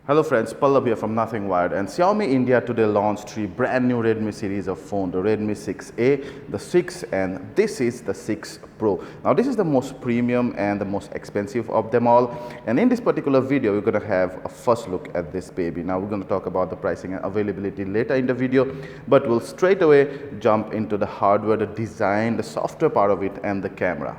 Hello friends, Pallab here from Nothing Wired, and Xiaomi India today launched three brand new Redmi series of phone, the Redmi 6A, the 6 and this is the 6 Pro. Now this is the most premium and the most expensive of them all, and in this particular video we're going to have a first look at this baby. Now we're going to talk about the pricing and availability later in the video, but we'll straight away jump into the hardware, the design, the software part of it and the camera.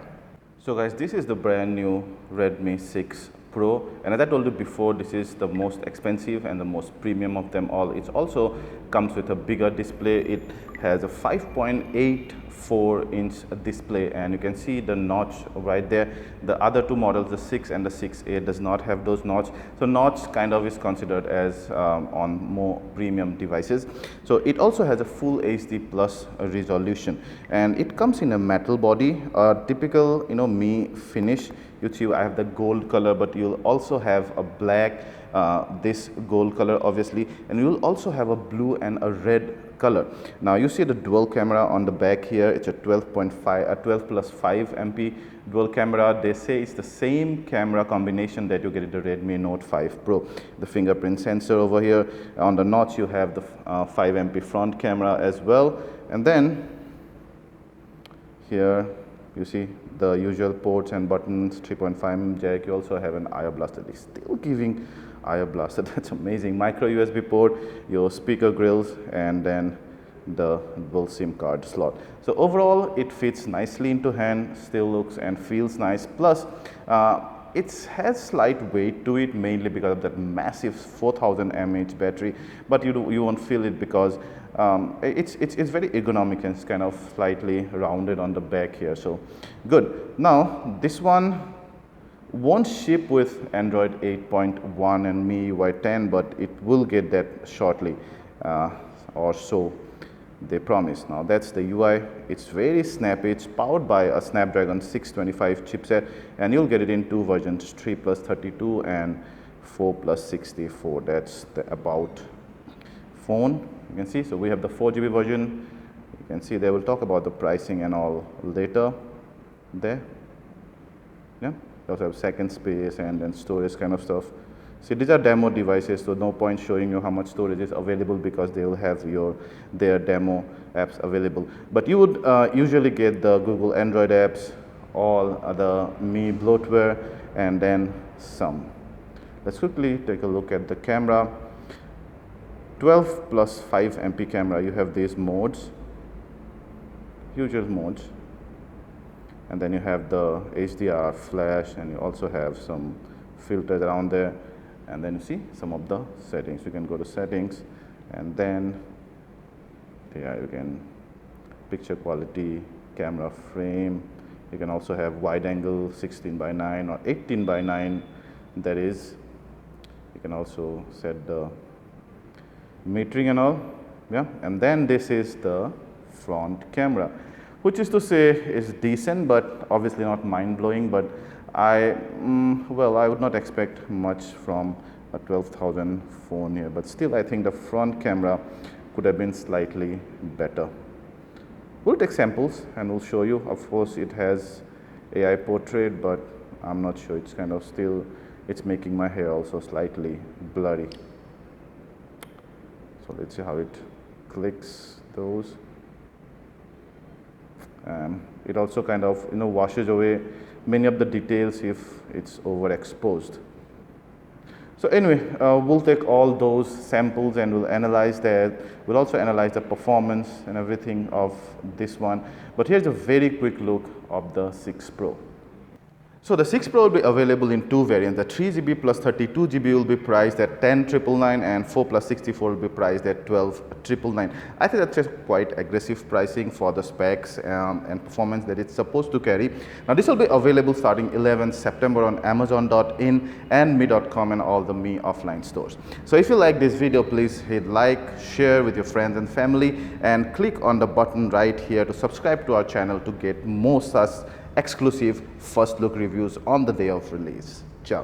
So guys, this is the brand new Redmi 6 Pro, and as I told you before, this is the most expensive and the most premium of them all. It also comes with a bigger display. It has a 5.84-inch display, and you can see the notch right there. The other two models, the 6 and the 6A, does not have those notch. So notch kind of is considered as on more premium devices. So it also has a full HD plus resolution, and it comes in a metal body, a typical Mi finish. You see I have the gold color, but you'll also have a black, this gold color obviously, and you'll also have a blue and a red color. Now you see the dual camera on the back here. It's a 12 plus 5 MP dual camera. They say it's the same camera combination that you get in the Redmi Note 5 Pro. The fingerprint sensor over here. On the notch you have the 5 MP front camera as well, and then here you see the usual ports and buttons, 3.5mm jack. You also have an IR blaster. It's still giving IR blaster. That's amazing. Micro USB port, your speaker grills, and then the dual SIM card slot. So overall, it fits nicely into hand, still looks and feels nice. Plus, it has slight weight to it, mainly because of that massive 4000 mAh battery, but you won't feel it because it's very ergonomic and it's kind of slightly rounded on the back here. So good. Now this one won't ship with Android 8.1 and MIUI 10, but it will get that shortly, or so they promise. Now that's the UI. It's very snappy. It's powered by a Snapdragon 625 chipset, and you'll get it in two versions, 3 plus 32 and 4 plus 64. That's the about phone. You can see, so we have the 4GB version. You can see they will talk about the pricing and all later there. Yeah, they also have second space and then storage kind of stuff. See, these are demo devices, so no point showing you how much storage is available because they will have their demo apps available. But you would usually get the Google Android apps, all the Mi bloatware, and then some. Let's quickly take a look at the camera. 12 plus 5 MP camera. You have these modes, usual modes, and then you have the HDR flash, and you also have some filters around there, and then you see some of the settings. You can go to settings, and then you can picture quality, camera frame. You can also have wide angle 16:9 or 18:9. That is, you can also set the metering and all. Yeah, and then this is the front camera, which is to say is decent, but obviously not mind-blowing. But I would not expect much from a 12,000 phone here, but still I think the front camera could have been slightly better. We'll take samples and we'll show you. Of course it has AI portrait, but I'm not sure. It's kind of still, it's making my hair also slightly blurry. So let's see how it clicks those. It also kind of washes away many of the details if it's overexposed. So anyway, we'll take all those samples and we'll analyze that. We'll also analyze the performance and everything of this one. But here's a very quick look of the 6 Pro. So the 6 Pro will be available in two variants. The 3GB plus 32GB will be priced at 10,999 and 4 plus 64 will be priced at 12,999. I think that's quite aggressive pricing for the specs and performance that it's supposed to carry. Now this will be available starting 11 September on Amazon.in and Mi.com and all the Mi offline stores. So if you like this video, please hit like, share with your friends and family, and click on the button right here to subscribe to our channel to get more such exclusive first look reviews on the day of release. Ciao.